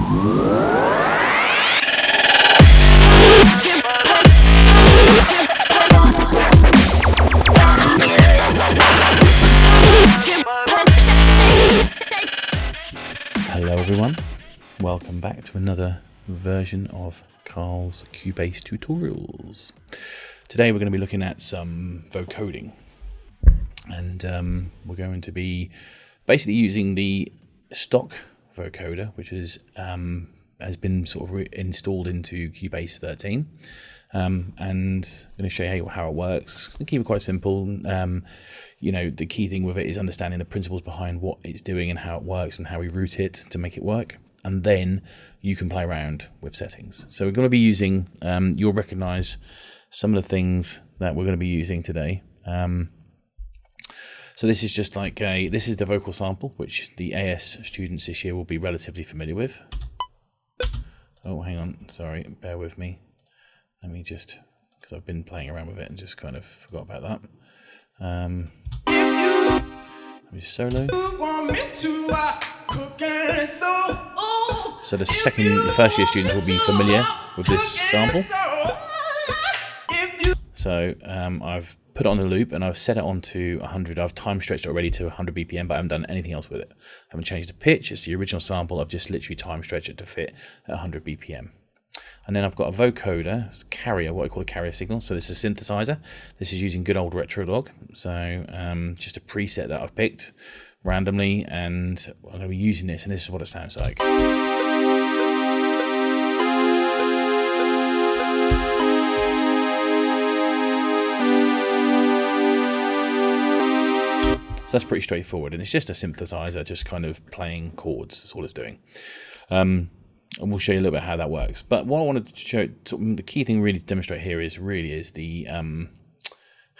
Hello everyone, welcome back to another version of Carl's Cubase tutorials. Today we're going to be looking at some vocoding, and we're going to be basically using the stock vocoder, which is has been sort of installed into Cubase 13, and I'm going to show you how it works. I'm going to keep it quite simple. You know, the key thing with it is understanding the principles behind what it's doing and how it works and how we route it to make it work, and then you can play around with settings. So we're going to be using, you'll recognize some of the things that we're going to be using today. So this is just like this is the vocal sample, which the AS students this year will be relatively familiar with. Oh, hang on, sorry, bear with me. Let me just, because I've been playing around with it and just kind of forgot about that. Let me solo. So the first year students will be familiar with this sample. So I've put it on the loop and I've set it on to 100. I've time stretched it already to 100 BPM, but I haven't done anything else with it. I haven't changed the pitch. It's the original sample. I've just literally time stretched it to fit at 100 BPM. And then I've got a vocoder, it's a carrier, what I call a carrier signal. So this is a synthesizer. This is using good old Retrolog. So just a preset that I've picked randomly, and I'm going to be using this, and this is what it sounds like. So that's pretty straightforward, and it's just a synthesizer, just kind of playing chords. That's all it's doing. And we'll show you a little bit how that works. But what I wanted to show, the key thing really to demonstrate here is the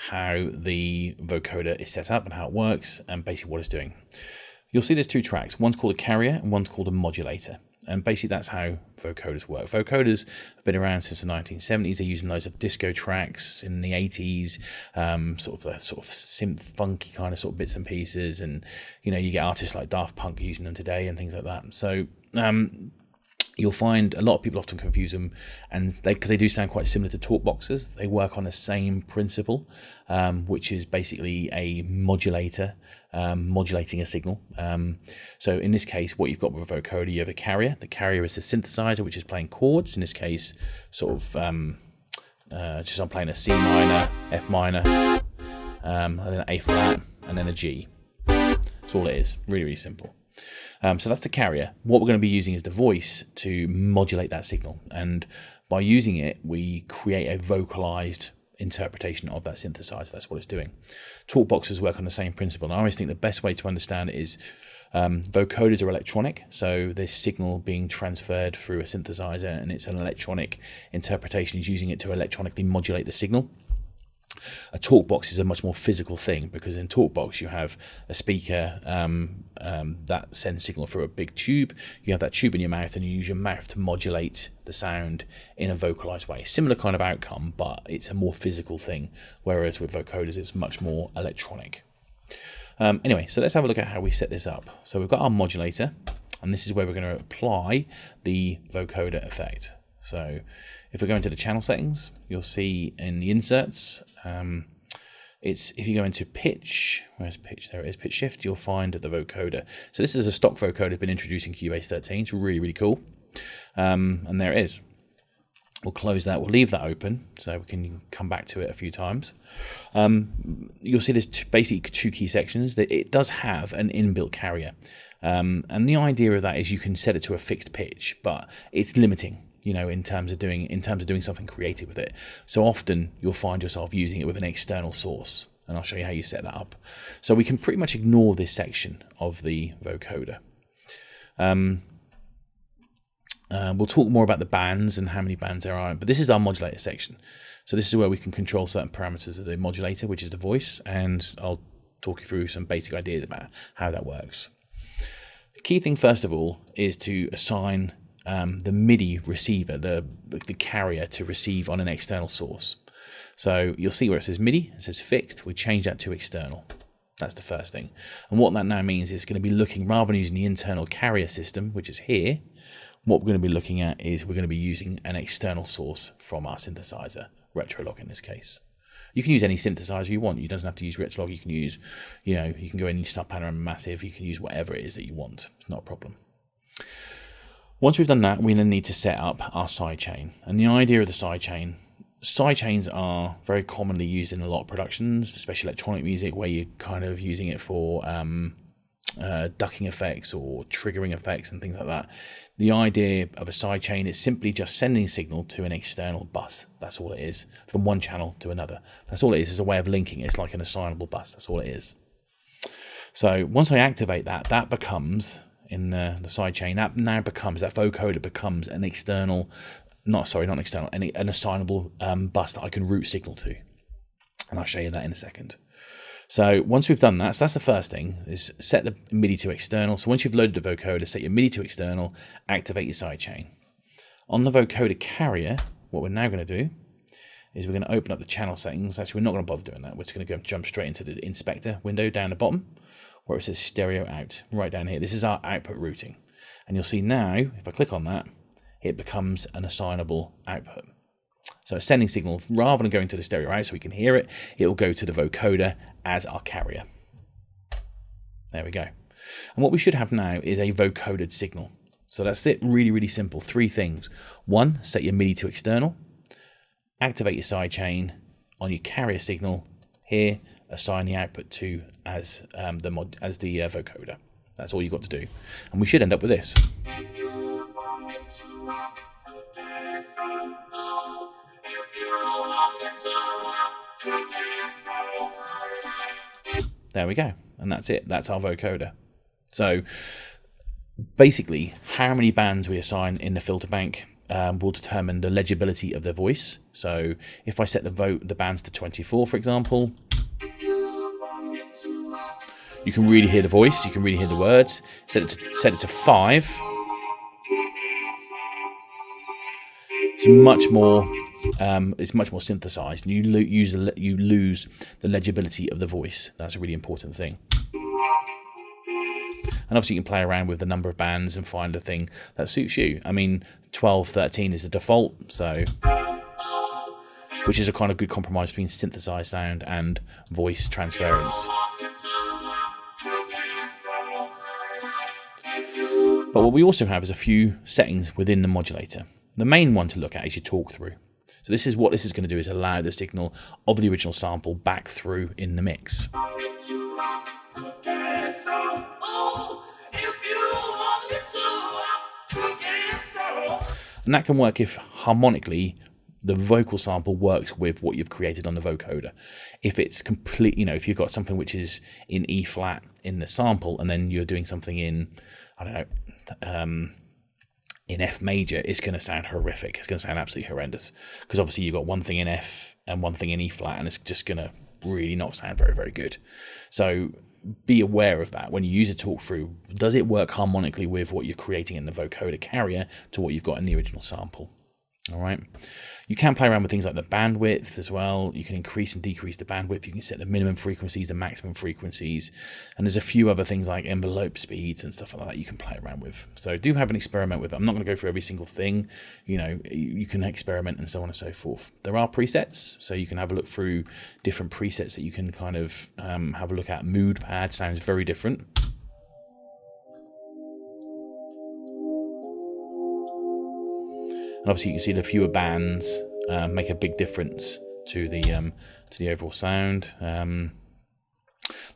how the vocoder is set up and how it works, and basically what it's doing. You'll see there's two tracks. One's called a carrier and one's called a modulator. And basically that's how vocoders work. Vocoders have been around since the 1970s. They're using loads of disco tracks in the 80s, sort of synth funky kind of sort of bits and pieces. And, you know, you get artists like Daft Punk using them today and things like that. So you'll find a lot of people often confuse them, and because they do sound quite similar to talk boxes. They work on the same principle, which is basically a modulator modulating a signal. So in this case, what you've got with a vocoder, you have a carrier. The carrier is the synthesizer, which is playing chords. In this case, sort of just I'm playing a C minor, F minor, and then A flat, and then a G. That's all it is. Really, really simple. So that's the carrier. What we're going to be using is the voice to modulate that signal, and by using it we create a vocalized interpretation of that synthesizer. That's what it's doing. Talk boxes work on the same principle, and I always think the best way to understand it is vocoders are electronic, so this signal being transferred through a synthesizer, and it's an electronic interpretation. Is using it to electronically modulate the signal. A talk box is a much more physical thing, because in talk box you have a speaker that sends signal through a big tube. You have that tube in your mouth, and you use your mouth to modulate the sound in a vocalized way. Similar kind of outcome, but it's a more physical thing, whereas with vocoders it's much more electronic. Anyway, so let's have a look at how we set this up. So we've got our modulator, and this is where we're going to apply the vocoder effect. So if we go into the channel settings, you'll see in the inserts, if you go into pitch, where's pitch? There it is, pitch shift, you'll find the vocoder. So this is a stock vocoder been introduced in Cubase 13. It's really, really cool. And there it is. We'll close that, we'll leave that open so we can come back to it a few times. You'll see there's basically two key sections. It does have an inbuilt carrier. And the idea of that is you can set it to a fixed pitch, but it's limiting, you know, in terms of doing something creative with it. So often you'll find yourself using it with an external source, and I'll show you how you set that up. So we can pretty much ignore this section of the vocoder. We'll talk more about the bands and how many bands there are, but this is our modulator section. So this is where we can control certain parameters of the modulator, which is the voice, and I'll talk you through some basic ideas about how that works. The key thing, first of all, is to assign the MIDI receiver, the carrier, to receive on an external source. So you'll see where it says MIDI, it says fixed, we change that to external. That's the first thing. And what that now means is it's going to be looking, rather than using the internal carrier system, which is here, what we're going to be looking at is we're going to be using an external source from our synthesizer, Retrolog in this case. You can use any synthesizer you want. You don't have to use Retrolog. You can use, you can go in and start Panorama Massive. You can use whatever it is that you want. It's not a problem. Once we've done that, we then need to set up our sidechain. And the idea of the sidechains are very commonly used in a lot of productions, especially electronic music, where you're kind of using it for ducking effects or triggering effects and things like that. The idea of a sidechain is simply just sending a signal to an external bus. That's all it is, from one channel to another. That's all it is. It's a way of linking. It's like an assignable bus. That's all it is. So once I activate that, that becomes, in the sidechain, that vocoder becomes an external, an assignable bus that I can route signal to. And I'll show you that in a second. So once we've done that, so that's the first thing, is set the MIDI to external. So once you've loaded the vocoder, set your MIDI to external, activate your sidechain. On the vocoder carrier, what we're now going to do is we're going to open up the channel settings. Actually, we're not going to bother doing that. We're just going to jump straight into the inspector window down the bottom, where it says stereo out, right down here. This is our output routing. And you'll see now, if I click on that, it becomes an assignable output. So a sending signal, rather than going to the stereo out so we can hear it, it will go to the vocoder as our carrier. There we go. And what we should have now is a vocodered signal. So that's it, really, really simple. 3 things. 1, set your MIDI to external. Activate your sidechain. On your carrier signal, here, assign the output to as the vocoder. That's all you've got to do. And we should end up with this. There we go, and that's it. That's our vocoder. So basically, how many bands we assign in the filter bank will determine the legibility of the voice. So if I set the bands to 24, for example, you can really hear the voice, you can really hear the words. Set it to 5. It's much more synthesized, and you lose the legibility of the voice. That's a really important thing. And obviously you can play around with the number of bands and find a thing that suits you. I mean, 12, 13 is the default, so which is a kind of good compromise between synthesized sound and voice transference. But what we also have is a few settings within the modulator. The main one to look at is your talk through. So this is what this is going to do, is allow the signal of the original sample back through in the mix. And that can work if harmonically the vocal sample works with what you've created on the vocoder. If it's complete, if you've got something which is in E flat in the sample and then you're doing something in, I don't know, in F major, it's going to sound horrific. It's going to sound absolutely horrendous, because obviously you've got one thing in F and one thing in E flat, and it's just going to really not sound very, very good. So be aware of that when you use a talk through. Does it work harmonically with what you're creating in the vocoder carrier to what you've got in the original sample? All right. You can play around with things like the bandwidth as well. You can increase and decrease the bandwidth. You can set the minimum frequencies, the maximum frequencies, and there's a few other things like envelope speeds and stuff like that you can play around with. So do have an experiment with it. I'm not going to go through every single thing. You can experiment and so on and so forth. There are presets, so you can have a look through different presets that you can kind of have a look at. Mood pad sounds very different. And obviously you can see the fewer bands make a big difference to the overall sound. The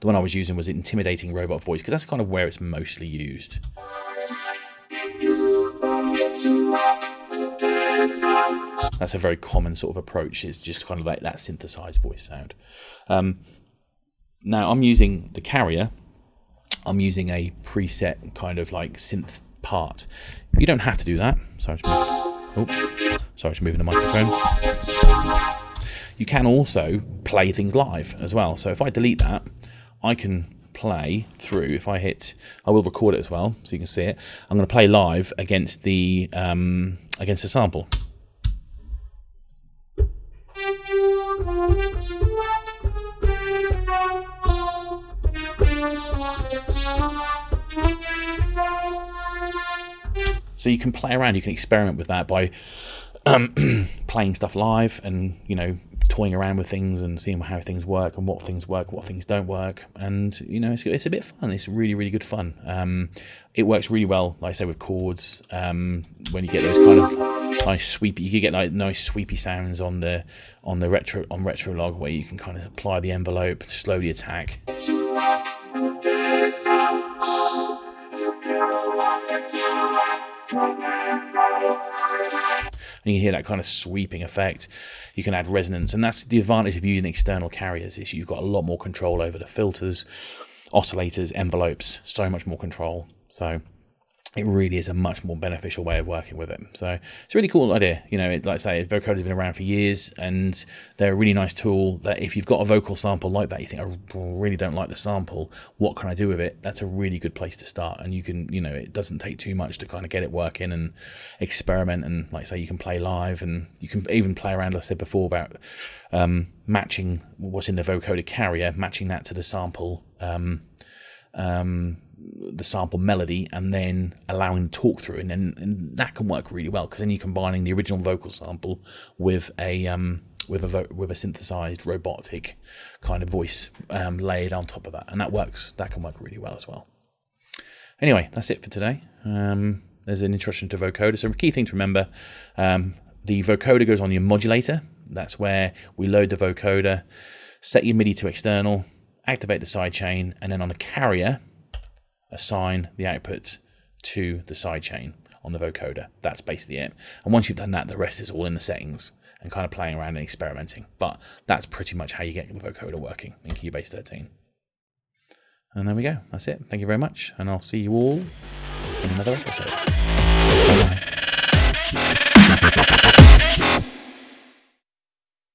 one I was using was intimidating robot voice, because that's kind of where it's mostly used. That's a very common sort of approach, is just kind of like that synthesized voice sound. Now I'm using the carrier. I'm using a preset kind of like synth part. You don't have to do that. Sorry to move the microphone. You can also play things live as well. So if I delete that, I can play through. If I hit, I will record it as well, so you can see it. I'm going to play live against the sample. So you can play around, you can experiment with that by playing stuff live and, you know, toying around with things and seeing how things work and what things work, what things don't work. And, you know, it's a bit fun. It's really, really good fun. It works really well, like I say, with chords. When you get those kind of nice sweepy, you can get like nice sweepy sounds on retro log, where you can kind of apply the envelope, slowly attack. And you hear that kind of sweeping effect. You can add resonance, and that's the advantage of using external carriers, is you've got a lot more control over the filters, oscillators, envelopes, so much more control. So it really is a much more beneficial way of working with it. So it's a really cool idea. You know, like I say, vocoders have been around for years, and they're a really nice tool that if you've got a vocal sample like that, you think, I really don't like the sample, what can I do with it? That's a really good place to start. And you can, you know, it doesn't take too much to kind of get it working and experiment. And like I say, you can play live, and you can even play around, like I said before, about matching what's in the vocoder carrier, matching that to the sample melody, and then allowing talk through, and that can work really well, because then you're combining the original vocal sample with a synthesized robotic kind of voice layered on top of that, and that can work really well as well. Anyway, that's it for today. There's an introduction to vocoder. So a key thing to remember, the vocoder goes on your modulator. That's where we load the vocoder, set your MIDI to external, activate the sidechain, and then on the carrier, assign the output to the sidechain on the vocoder. That's basically it. And once you've done that, the rest is all in the settings and kind of playing around and experimenting. But that's pretty much how you get the vocoder working in Cubase 13. And there we go. That's it. Thank you very much. And I'll see you all in another episode.